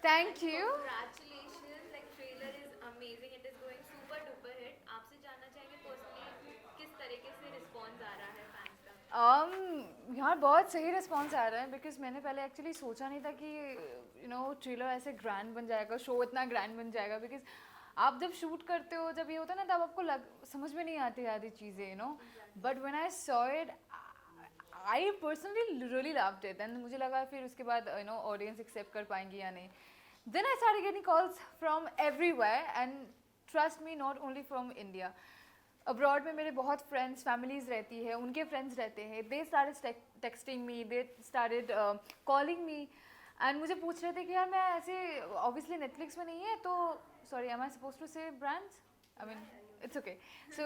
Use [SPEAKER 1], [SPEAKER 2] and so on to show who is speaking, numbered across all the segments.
[SPEAKER 1] Thank you.
[SPEAKER 2] Congratulations, like trailer is amazing, it is going super duper hit. आपसे जानना चाहेंगे personally किस तरीके से रिस्पॉन्स आ रहा है फैंस का?
[SPEAKER 1] यार बहुत सही रिस्पॉन्स आ रहा है बिकॉज मैंने पहले एक्चुअली सोचा नहीं था कि ट्रेलर ऐसे ग्रैंड बन जाएगा, शो इतना ग्रैंड बन जाएगा बिकॉज आप जब शूट करते हो, जब ये होता है ना, तब आपको समझ में नहीं आती आधी चीज़ें, but when I saw it, I personally really loved it and मुझे लगा फिर उसके बाद ऑडियंस एक्सेप्ट कर पाएंगी या नहीं. Then I started getting calls from everywhere and trust me, not only from India. Abroad में मेरे बहुत फ्रेंड्स, फैमिलीज रहती है, उनके फ्रेंड्स रहते हैं. They started texting me, they started calling me and मुझे पूछ रहे थे कि यार मैं ऐसे, ऑब्वियसली नेटफ्लिक्स में नहीं है तो, sorry am I suppose to say brands, I mean it's okay. So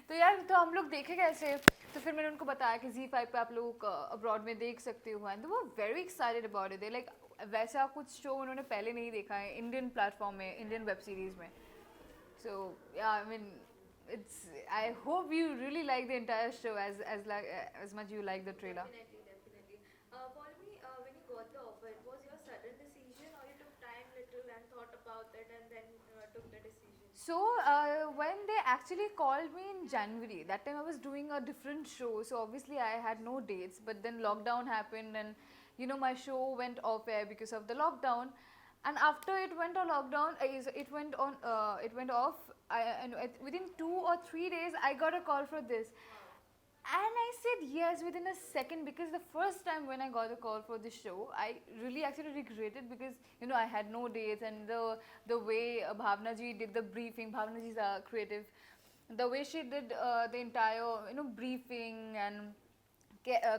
[SPEAKER 1] तो यार तो हम लोग देखे कैसे, तो फिर मैंने उनको बताया कि Z5 पे आप लोग अब्रॉड में देख सकते हो एंड वो very excited about it. Like वैसा कुछ शो उन्होंने पहले नहीं देखा है इंडियन प्लेटफॉर्म में, इंडियन वेब सीरीज़ में. So yeah, I mean, it's. I hope you really like the entire show as much you like the trailer.
[SPEAKER 2] Definitely, definitely. For me, when you got the offer, it was your sudden decision, or you took time little and thought about it and then took the decision?
[SPEAKER 1] So when they actually called me in January, that time I was doing a different show. So obviously I had no dates. But then lockdown happened, and my show went off air because of the lockdown. And after it went on lockdown, it went off. And within 2 or 3 days, I got a call for this. And I said yes within a second because the first time when I got a call for this show, I really actually regretted because I had no dates, and the way Bhavna ji did the briefing. Bhavna ji is a creative. The way she did the entire briefing and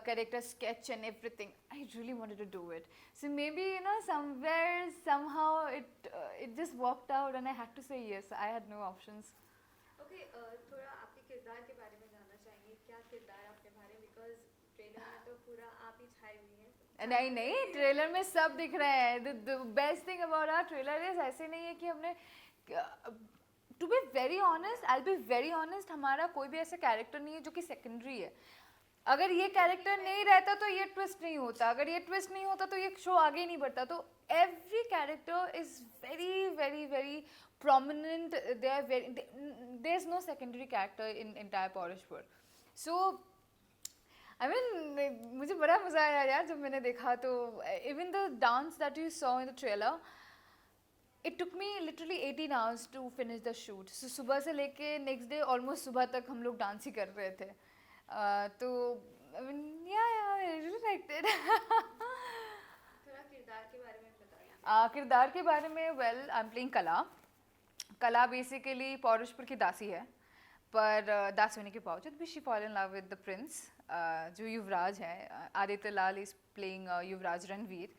[SPEAKER 1] character sketch and everything, I really wanted to do it. So maybe somewhere somehow it just worked out, and I had to say yes. I had no options.
[SPEAKER 2] Okay, थोड़ा आपके किरदार के बारे में जानना चाहेंगे, क्या किरदार आपके बारे में, बिकॉज ट्रेलर में तो पूरा आप ही छाए हुई हैं.
[SPEAKER 1] नहीं नहीं, ट्रेलर में सब दिख रहा है. The best thing about our trailer is, ऐसे नहीं है कि हमने, to be very honest, I be very honest, हमारा कोई भी ऐसा कैरेक्टर नहीं है जो कि सेकेंडरी है. अगर ये कैरेक्टर नहीं रहता तो ये ट्विस्ट नहीं होता, अगर ये ट्विस्ट नहीं होता तो ये शो आगे ही नहीं बढ़ता. तो every character is very very very prominent. There's no secondary character in entire Porishpur. So I mean, मुझे बड़ा मज़ा आया यार जब मैंने देखा. तो even the dance that you saw in the trailer, it took me literally 18 hours to finish the shoot. So सुबह से लेके next day almost सुबह तक हम लोग डांस ही कर रहे थे. तो I mean, yeah, I really liked it.
[SPEAKER 2] थोड़ा किरदार के बारे में बताइए.
[SPEAKER 1] किरदार के बारे में, वेल आई एम प्लेइंग कला. कला बेसिकली पौरुषपुर की दासी है, पर दास होने के बावजूद भी she fall in love with the Prince जो युवराज है. आदित्य लाल इज प्लेइंग युवराज रणवीर.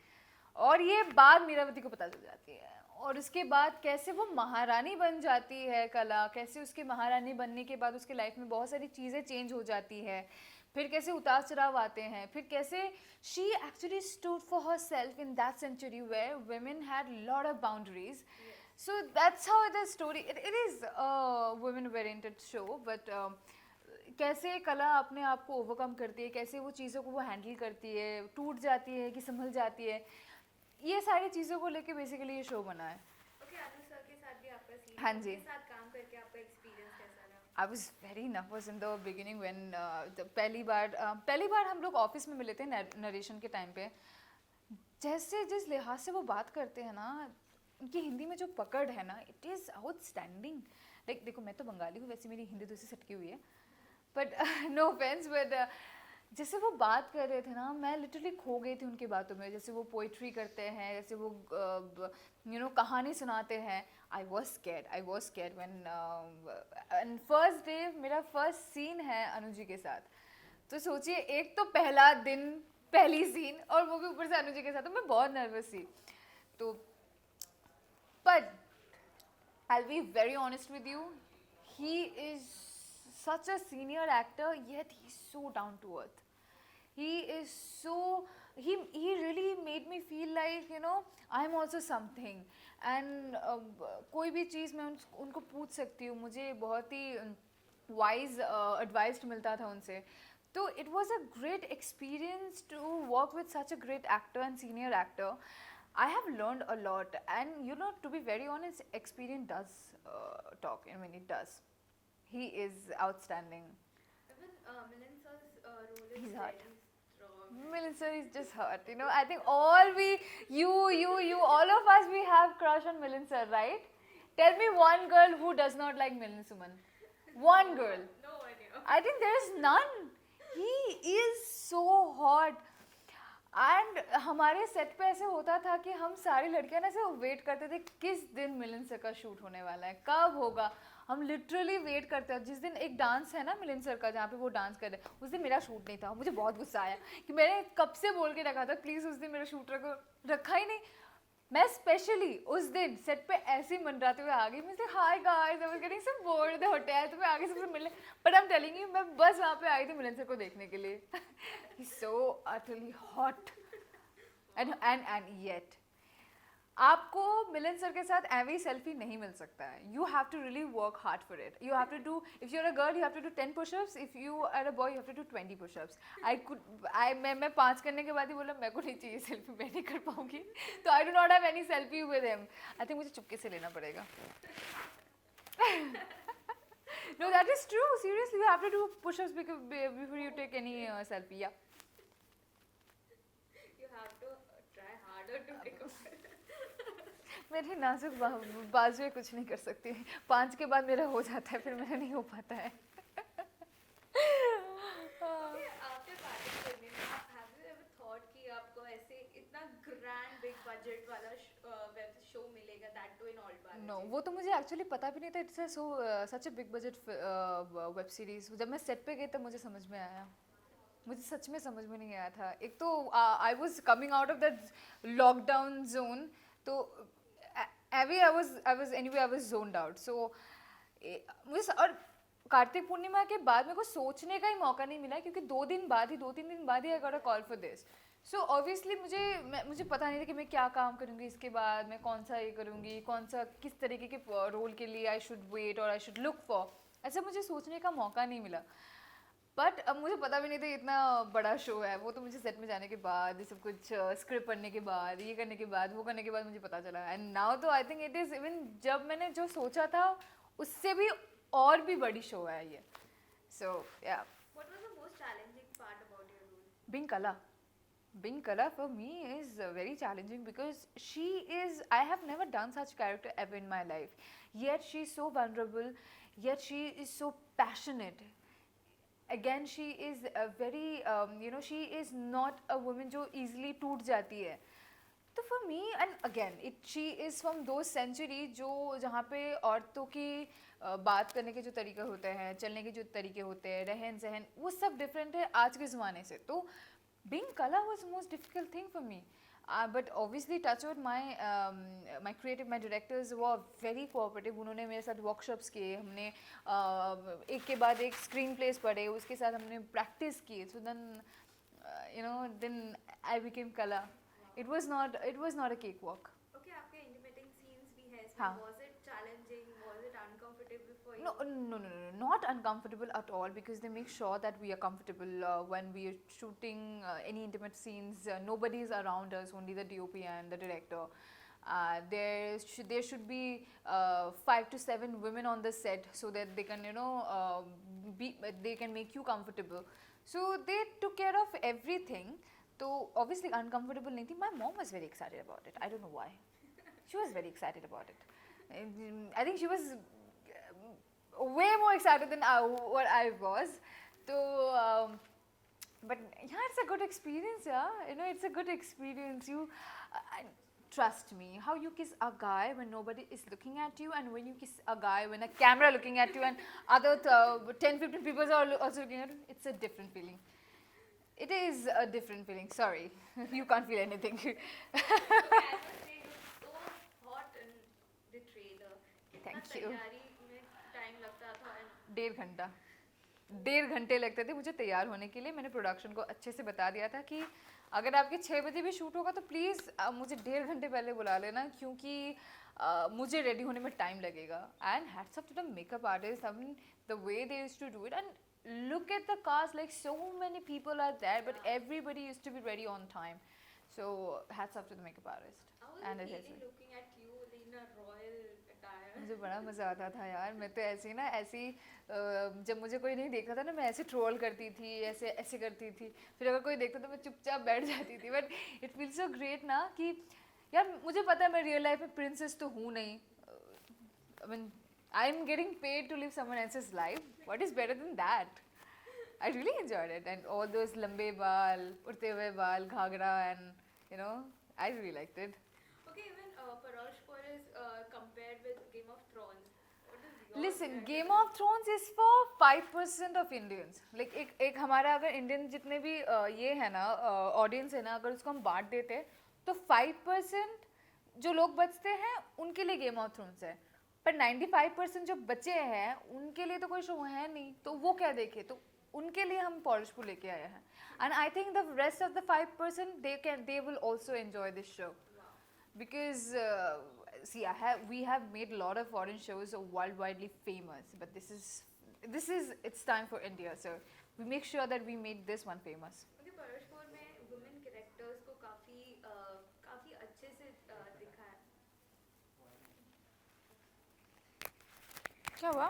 [SPEAKER 1] और ये बात मीरावती को पता चल जाती है, और उसके बाद कैसे वो महारानी बन जाती है कला, कैसे उसके महारानी बनने के बाद उसके लाइफ में बहुत सारी चीज़ें चेंज हो जाती है, फिर कैसे उतार चढ़ाव आते हैं, फिर कैसे she actually stood for herself in that century where women had lot of boundaries. So that's how the story, it is a women oriented show, but कैसे कला अपने आप को ओवरकम करती है, कैसे वो चीज़ों को वो हैंडल करती है, टूट जाती है कि संभल जाती है, ये सारी चीज़ों को लेके बेसिकली ये शो बना है.
[SPEAKER 2] ओके, अनु सर के साथ भी आपका सीन,
[SPEAKER 1] हाँ जी.
[SPEAKER 2] उनके साथ काम करके आपका एक्सपीरियंस कैसा रहा?
[SPEAKER 1] I was very nervous in the beginning when पहली बार हम लोग ऑफिस में मिले थे नरेशन के टाइम पे. जैसे जिस लिहाज से वो बात करते हैं ना, उनकी हिंदी में जो पकड़ है ना, इट इज़ आउटस्टैंडिंग. लाइक देखो, मैं तो बंगाली हूँ, वैसे मेरी हिंदी दूसरी सटकी हुई है, बट नो ऑफेंस, बट जैसे वो बात कर रहे थे ना, मैं लिटरली खो गई थी उनकी बातों में. जैसे वो पोइट्री करते हैं, जैसे वो कहानी सुनाते हैं. I was scared when first day मेरा फर्स्ट सीन है अनु जी के साथ. तो सोचिए, एक तो पहला दिन, पहली सीन, और वो भी ऊपर से अनु जी के साथ, तो मैं बहुत नर्वस थी. तो but I'll be very honest with you, he is such a senior actor, yet he's so down to earth. He is so, he really made me feel like I'm also something. And कोई भी चीज़ मैं उनको पूछ सकती हूँ, मुझे बहुत ही wise advice मिलता था उनसे. तो it was a great experience to work with such a great actor and senior actor. I have learned a lot, and you know, to be very honest, experience does talk. I mean, it does. He is outstanding.
[SPEAKER 2] Even Milan sir's role is
[SPEAKER 1] He's hot.
[SPEAKER 2] very strong.
[SPEAKER 1] Milind sir is just hot. You know, I think all we, you, all of us, we have crush on Milind sir, right? Tell me one girl who does not like Milind Suman. One girl.
[SPEAKER 2] No idea.
[SPEAKER 1] I think there is none. He is so hot. And हमारे set पे ऐसे होता था कि हम सारी लड़कियां ना ऐसे वेट करते थे किस दिन मिलन सर का शूट होने वाला है, कब होगा. हम लिटरली वेट करते हैं. जिस दिन एक डांस है ना मिलन सर का जहाँ पे वो डांस कर रहे हैं, उस दिन मेरा शूट नहीं था. मुझे बहुत गुस्सा आया कि मैंने कब से बोल के रखा था प्लीज़ उस दिन मेरा शूट रखा ही नहीं. मैं स्पेशली उस दिन सेट पे ऐसे ही मंडराते हुए आ गई. मैं hi guys, I was getting some board the hotel, तो मैं आगे सबसे मिलने, but I am telling you, मैं बस वहाँ पे आई थी मिलन सर को देखने के लिए. ही सो अटरली हॉट. एंड येट आपको मिलन सर के साथ एवरी सेल्फी नहीं मिल सकता है. You have to really work hard for it. You have to do, if you are a girl you have to do 10 pushups, if you are a boy you have to do 20 pushups. मैं 5 करने के बाद ही बोला मेरे को नहीं चाहिए selfie, मैं नहीं कर पाऊंगी. तो I do not have any selfie with him. I think मुझे चुपके से लेना पड़ेगा. No, that is true. Seriously, you have to do push-ups before you take any selfie. Yeah.
[SPEAKER 2] You have to try harder to take a
[SPEAKER 1] मेरी नाजुक बाजुएं कुछ नहीं कर सकती. 5 के बाद मेरा हो जाता है, फिर मेरा नहीं हो पाता है.
[SPEAKER 2] आफ्टर पार्टी करने में हैव यू एवर थॉट कि आपको ऐसे इतना ग्रैंड बिग बजट वाला वेब शो मिलेगा, that too in all bar?
[SPEAKER 1] No, वो तो मुझे एक्चुअली पता भी नहीं था. It's such a big budget web series. जब मैं सेट पे गई तब मुझे समझ में आया. मुझे सच में समझ में नहीं आया था. एक तो I was coming out of that lockdown zone, तो I was zoned out. So मुझे और कार्तिक पूर्णिमा के बाद मेरे को सोचने का ही मौका नहीं मिला, क्योंकि 2-3 दिन बाद ही I got a call for this. So obviously मुझे पता नहीं था कि मैं क्या काम करूँगी इसके बाद, मैं कौन सा ये करूँगी, कौन सा किस तरीके के रोल के लिए आई शुड वेट और आई शुड लुक फॉर. ऐसा मुझे सोचने का मौका नहीं मिला. बट अब मुझे पता भी नहीं था इतना बड़ा शो है. वो तो मुझे सेट में जाने के बाद, ये सब कुछ स्क्रिप्ट पढ़ने के बाद, ये करने के बाद, वो करने के बाद मुझे पता चला. एंड नाउ तो I think it is even, जब मैंने जो सोचा था उससे भी और भी बड़ी शो है ये. So yeah,
[SPEAKER 2] what was the most challenging part about your role?
[SPEAKER 1] Being Kala for me is very challenging because she is, I have never done such character ever in my life. Yet she is so vulnerable, yet she is so passionate. Again, she is a very, she is not a woman जो easily टूट जाती है. तो for me, and again, she is from those century जो जहाँ पे औरतों की बात करने के जो तरीके होते हैं, चलने के जो तरीके होते हैं, रहन सहन, वो सब डिफरेंट है आज के ज़माने से. तो being Kala was the most difficult thing for me. But obviously touchwood, my directors were very cooperative. उन्होंने मेरे साथ workshops किए, हमने एक के बाद एक screen plays पढ़े, उसके साथ हमने practice किए. So then then I became Kala. It was not a cakewalk.
[SPEAKER 2] Okay, आपके intimating scenes भी है इसमें.
[SPEAKER 1] हाँ.
[SPEAKER 2] Was it challenging? Was it uncomfortable for you?
[SPEAKER 1] No, not uncomfortable at all, because they make sure that we are comfortable when we are shooting any intimate scenes. Nobody is around us, only the DOP and the director. There should be 5 to 7 women on the set so that they can they can make you comfortable. So they took care of everything. So obviously uncomfortable नहीं थी. My mom was very excited about it. I don't know why. She was very excited about it. I think she was way more excited than what I was. So, but yeah, it's a good experience. Yeah, it's a good experience. You trust me. How you kiss a guy when nobody is looking at you, and when you kiss a guy when a camera looking at you and other 10-15 people are also looking at you, it's a different feeling. It is a different feeling. Sorry, you can't feel anything.
[SPEAKER 2] Okay, I must say you so hot in the trailer.
[SPEAKER 1] Thank you.
[SPEAKER 2] तैयारी में time लगता था.
[SPEAKER 1] 1.5 घंटे लगते थे मुझे तैयार होने के लिए. मैंने प्रोडक्शन को अच्छे से बता दिया था कि अगर आपके 6 बजे भी शूट होगा तो प्लीज़ मुझे 1.5 घंटे पहले बुला लेना, क्योंकि मुझे रेडी होने में टाइम लगेगा. And hats off to the makeup artist, I mean the way they used to do it. And look at the cast, like so many people are there, but everybody used to be ready on time. So hats off to the makeup artist
[SPEAKER 2] How was
[SPEAKER 1] and
[SPEAKER 2] it
[SPEAKER 1] the
[SPEAKER 2] feeling
[SPEAKER 1] hairdresser.
[SPEAKER 2] looking at you in a royal attire?
[SPEAKER 1] मुझे बड़ा मज़ा आता था यार, मैं तो ऐसे ही ना, ऐसे ही जब मुझे कोई नहीं देखता था ना, मैं ऐसे ट्रोल करती थी, ऐसे ऐसे करती थी, फिर अगर कोई देखता तो मैं चुपचाप बैठ जाती थी. But it feels so great ना कि यार मुझे पता है मैं रियल लाइफ में प्रिंसेस तो हूँ नहीं. I mean I am getting paid to live someone else's life. What is better than that? I really enjoyed it, and all those lambe baal, urte hue baal, ghagra, and I really liked it.
[SPEAKER 2] Okay, even Parash is compared with Game of Thrones. What is your
[SPEAKER 1] Listen,
[SPEAKER 2] reaction?
[SPEAKER 1] Game of Thrones is for 5% of Indians. Like एक हमारा अगर Indian जितने भी ये है ना audience है ना, अगर उसको हम बांट देते तो 5% जो लोग बचते हैं उनके लिए गेम ऑफ थ्रोन्स है. पर 95% जो बचे हैं उनके लिए तो कोई शो है नहीं, तो वो क्या देखे. तो उनके लिए हम पॉलिशपुर लेके आए हैं. And I think the rest of the 5% they will also enjoy this show. Because see, we have made a lot of foreign shows worldwide famous, but this is it's time for India, so we make sure that we made this one famous.
[SPEAKER 2] Okay, परशपुर में women characters को काफी अच्छे से दिखा है.
[SPEAKER 1] क्या हुआ?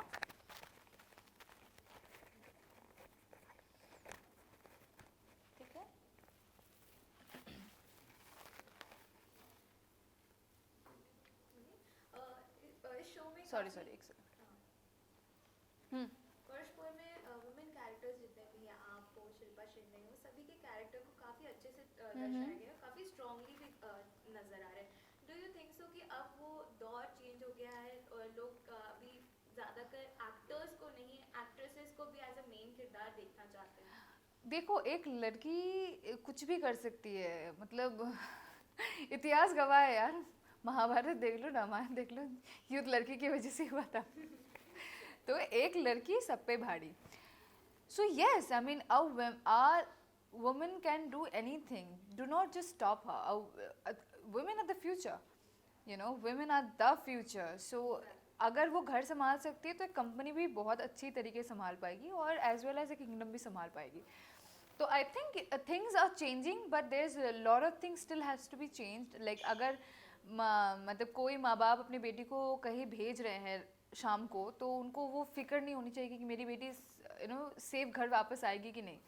[SPEAKER 1] ठीक है.
[SPEAKER 2] इस शो में
[SPEAKER 1] Sorry, एक सेकंड.
[SPEAKER 2] परशपुर में वुमेन कैरेक्टर्स जितने भी हैं, आप हो, शिल्पा शिंदे हो, सभी के कैरेक्टर को काफी अच्छे से दर्शाया गया है, काफी स्ट्रांगली भी नजर आ रहे हैं. डू यू थिंक सो कि अब वो दौर चेंज हो गया है और लोग अभी ज्यादातर एक्टर्स को नहीं, एक्ट्रेसेस को भी एज अ मेन किरदार देखना चाहते हैं?
[SPEAKER 1] देखो, एक लड़की कुछ भी कर सकती है, मतलब इतिहास गवाह है यार. महाभारत देख लो, रामायण देख लो, युद्ध लड़की की वजह से हुआ था. तो एक लड़की सब पे भारी. So yes, I mean our women can do anything. Do not just stop her. Women are the future. Women are the future. So अगर वो घर संभाल सकती है तो एक कंपनी भी बहुत अच्छी तरीके से संभाल पाएगी और as well as a kingdom भी संभाल पाएगी. तो I think things are changing, but there is a lot of things still has to be changed. Like अगर मतलब कोई माँ बाप अपनी बेटी को कहीं भेज रहे हैं शाम को, तो उनको वो फिक्र नहीं होनी चाहिए कि मेरी बेटी सेफ घर वापस आएगी कि नहीं.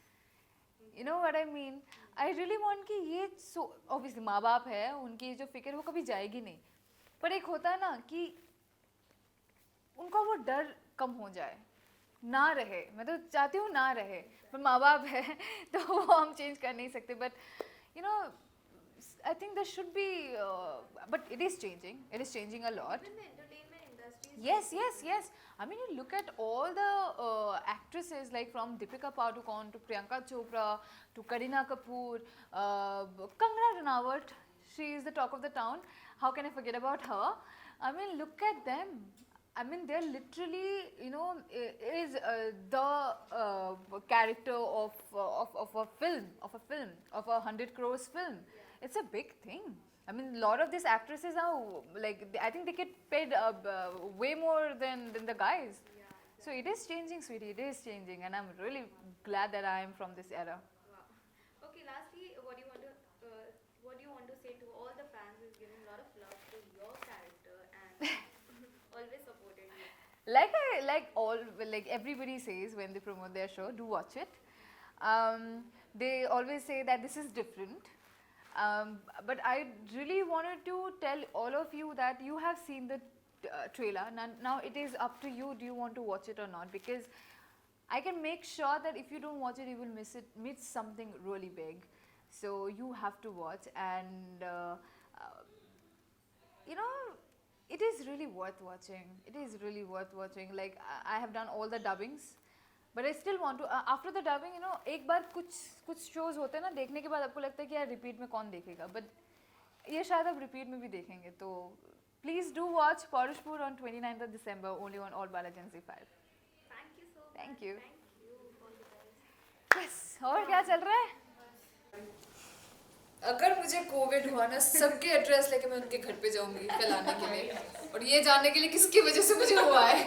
[SPEAKER 1] What I mean. I really want कि ये ऑब्वियसली माँ बाप है, उनकी जो फिक्र वो कभी जाएगी नहीं, पर एक होता है ना कि उनका वो डर कम हो जाए, ना रहे. मैं तो चाहती हूँ ना रहे, पर माँ बाप है तो वो हम चेंज कर नहीं सकते. But I think there should be, but it is changing. It is changing a lot.
[SPEAKER 2] Even the entertainment industry is
[SPEAKER 1] Yes. I mean, you look at all the actresses, like from Deepika Padukone to Priyanka Chopra to Kareena Kapoor, Kangana Ranaut. She is the talk of the town. How can I forget about her? I mean, look at them. I mean, they're literally, is the character of a film, of a 100 crores film. It's a big thing. I mean, a lot of these actresses are like, I think they get paid way more than the guys.
[SPEAKER 2] Yeah.
[SPEAKER 1] So it is changing, sweetie. It is changing, and I'm really glad that I am from this era.
[SPEAKER 2] Wow. Okay, lastly, what do you want to say to all the fans who's giving a lot of love to your character and always supported you?
[SPEAKER 1] Like everybody says when they promote their show, do watch it. They always say that this is different. But I really wanted to tell all of you that you have seen the trailer. Now it is up to you, do you want to watch it or not? Because I can make sure that if you don't watch it, you will miss something really big. So you have to watch, and it is really worth watching. It is really worth watching. Like I have done all the dubbings. But I still want to after the dubbing एक बार कुछ shows होते हैं ना, देखने के बाद आपको लगता है कि यार रिपीट में कौन देखेगा, बट ये शायद आप रिपीट में भी देखेंगे. तो प्लीज़ डू वॉच पॉलिशपुर on 29th December only on ALT Balaji and ZEE5.
[SPEAKER 2] Thank you so much.
[SPEAKER 1] Thank you.
[SPEAKER 2] All the best.
[SPEAKER 1] Yes. और क्या चल रहा है? अगर मुझे कोविड हुआ ना, सबके एड्रेस लेके मैं उनके घर पे जाऊंगी फैलाने के लिए, और ये जानने के लिए किसकी वजह से मुझे हुआ है.